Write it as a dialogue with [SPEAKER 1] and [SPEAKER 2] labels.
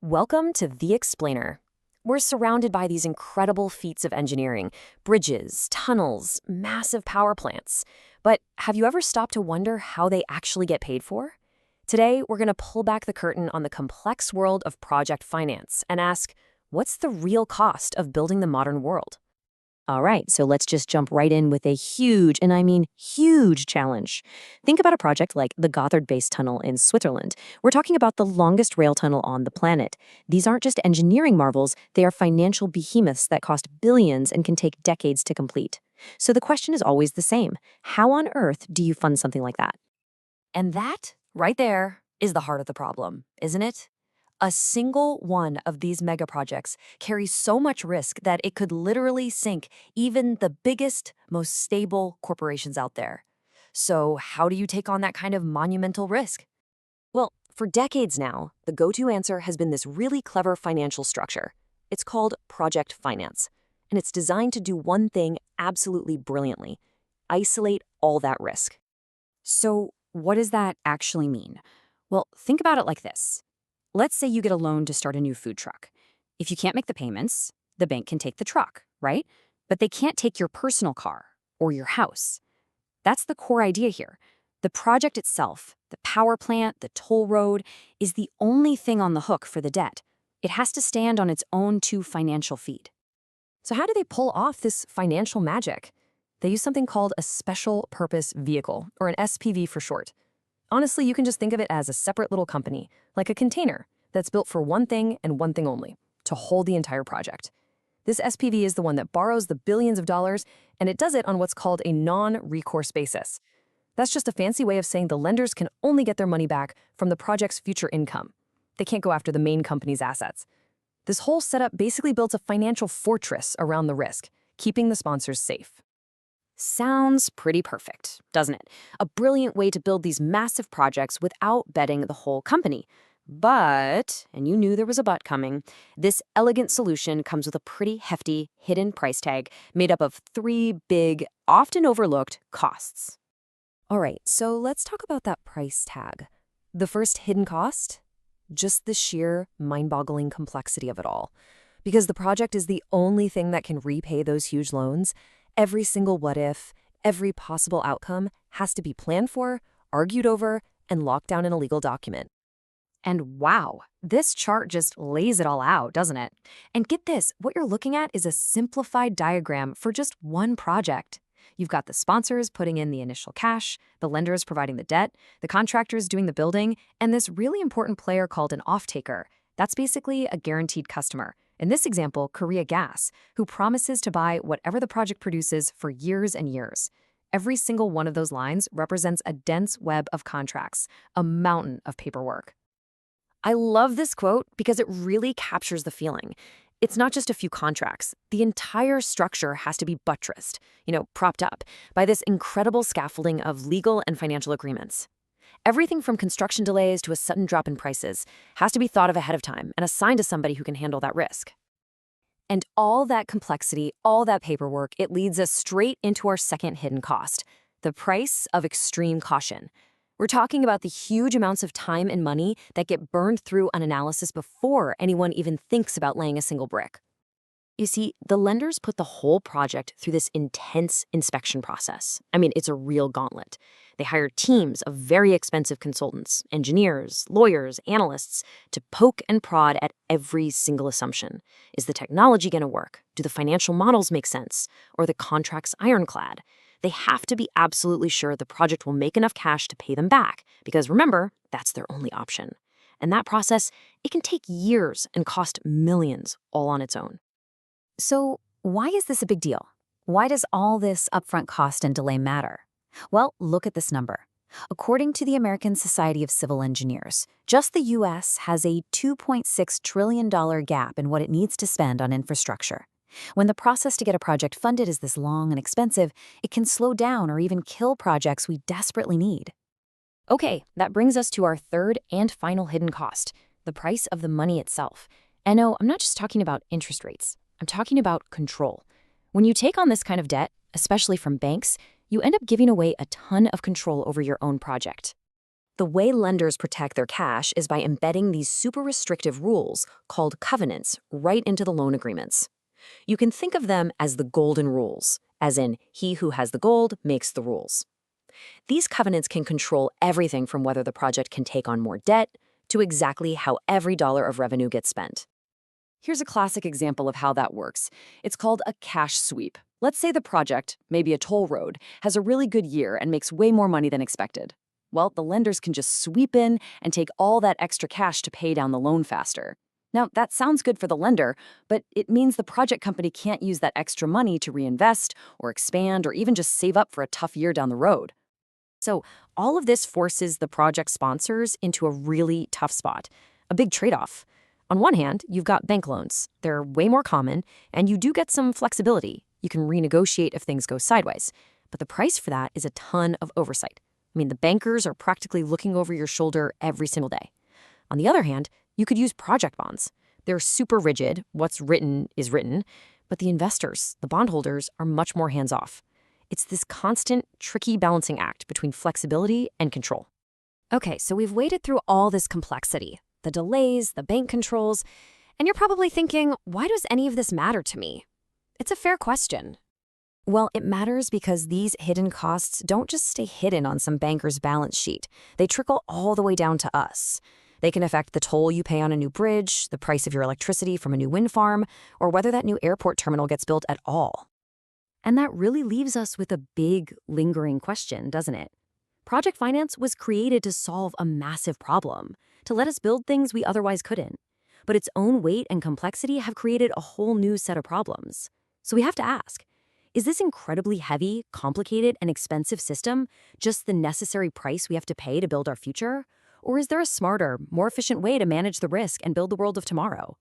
[SPEAKER 1] Welcome to The Explainer. We're surrounded by these incredible feats of engineering, bridges, tunnels, massive power plants. But have you ever stopped to wonder how they actually get paid for? Today, we're going to pull back the curtain on the complex world of project finance and ask, what's the real cost of building the modern world? All right, so let's just jump right in with a huge, and I mean huge challenge. Think about a project like the Gotthard Base Tunnel in Switzerland. We're talking about the longest rail tunnel on the planet. These aren't just engineering marvels, they are financial behemoths that cost billions and can take decades to complete. So the question is always the same. How on earth do you fund something like that? And that, right there, is the heart of the problem, isn't it? A single one of these mega projects carries so much risk that it could literally sink even the biggest, most stable corporations out there. So, how do you take on that kind of monumental risk? Well, for decades now, the go-to answer has been this really clever financial structure. It's called project finance, and it's designed to do one thing absolutely brilliantly: isolate all that risk. So, what does that actually mean? Well, think about it like this. Let's say you get a loan to start a new food truck. If you can't make the payments, the bank can take the truck, right? But they can't take your personal car or your house. That's the core idea here. The project itself, the power plant, the toll road, is the only thing on the hook for the debt. It has to stand on its own two financial feet. So how do they pull off this financial magic? They use something called a special purpose vehicle, or an SPV for short. Honestly, you can just think of it as a separate little company, like a container, that's built for one thing and one thing only: to hold the entire project. This SPV is the one that borrows the billions of dollars, and it does it on what's called a non-recourse basis. That's just a fancy way of saying the lenders can only get their money back from the project's future income. They can't go after the main company's assets. This whole setup basically builds a financial fortress around the risk, keeping the sponsors safe. Sounds pretty perfect, doesn't it? A brilliant way to build these massive projects without betting the whole company. But, and you knew there was a but coming, this elegant solution comes with a pretty hefty hidden price tag made up of three big, often overlooked costs. All right, so let's talk about that price tag. The first hidden cost? Just the sheer mind-boggling complexity of it all. Because the project is the only thing that can repay those huge loans, every single what if, every possible outcome has to be planned for, argued over, and locked down in a legal document. And wow, this chart just lays it all out, doesn't it? And get this, what you're looking at is a simplified diagram for just one project. You've got the sponsors putting in the initial cash, the lenders providing the debt, the contractors doing the building, and this really important player called an off-taker. That's basically a guaranteed customer. In this example, Korea Gas, who promises to buy whatever the project produces for years and years. Every single one of those lines represents a dense web of contracts, a mountain of paperwork. I love this quote because it really captures the feeling. It's not just a few contracts. The entire structure has to be buttressed, propped up, by this incredible scaffolding of legal and financial agreements. Everything from construction delays to a sudden drop in prices has to be thought of ahead of time and assigned to somebody who can handle that risk. And all that complexity, all that paperwork, it leads us straight into our second hidden cost: the price of extreme caution. We're talking about the huge amounts of time and money that get burned through an analysis before anyone even thinks about laying a single brick. You see, the lenders put the whole project through this intense inspection process. I mean, it's a real gauntlet. They hire teams of very expensive consultants, engineers, lawyers, analysts to poke and prod at every single assumption. Is the technology going to work? Do the financial models make sense? Or the contracts ironclad? They have to be absolutely sure the project will make enough cash to pay them back, because remember, that's their only option. And that process, it can take years and cost millions all on its own. So why is this a big deal? Why does all this upfront cost and delay matter? Well, look at this number. According to the American Society of Civil Engineers, just the U.S. has a $2.6 trillion gap in what it needs to spend on infrastructure. When the process to get a project funded is this long and expensive, it can slow down or even kill projects we desperately need. Okay, that brings us to our third and final hidden cost: the price of the money itself. And no, I'm not just talking about interest rates. I'm talking about control. When you take on this kind of debt, especially from banks, you end up giving away a ton of control over your own project. The way lenders protect their cash is by embedding these super restrictive rules called covenants right into the loan agreements. You can think of them as the golden rules, as in, he who has the gold makes the rules. These covenants can control everything from whether the project can take on more debt to exactly how every dollar of revenue gets spent. Here's a classic example of how that works. It's called a cash sweep. Let's say the project, maybe a toll road, has a really good year and makes way more money than expected. Well, the lenders can just sweep in and take all that extra cash to pay down the loan faster. Now, that sounds good for the lender, but it means the project company can't use that extra money to reinvest or expand or even just save up for a tough year down the road. So, all of this forces the project sponsors into a really tough spot, a big trade-off. On one hand, you've got bank loans. They're way more common, and you do get some flexibility. You can renegotiate if things go sideways. But the price for that is a ton of oversight. I mean, the bankers are practically looking over your shoulder every single day. On the other hand, you could use project bonds. They're super rigid. What's written is written. But the investors, the bondholders, are much more hands-off. It's this constant, tricky balancing act between flexibility and control. Okay, so we've waded through all this complexity, the delays, the bank controls, and you're probably thinking, why does any of this matter to me? It's a fair question. Well, it matters because these hidden costs don't just stay hidden on some banker's balance sheet. They trickle all the way down to us. They can affect the toll you pay on a new bridge, the price of your electricity from a new wind farm, or whether that new airport terminal gets built at all. And that really leaves us with a big, lingering question, doesn't it? Project finance was created to solve a massive problem, to let us build things we otherwise couldn't. But its own weight and complexity have created a whole new set of problems. So we have to ask, is this incredibly heavy, complicated, and expensive system just the necessary price we have to pay to build our future? Or is there a smarter, more efficient way to manage the risk and build the world of tomorrow?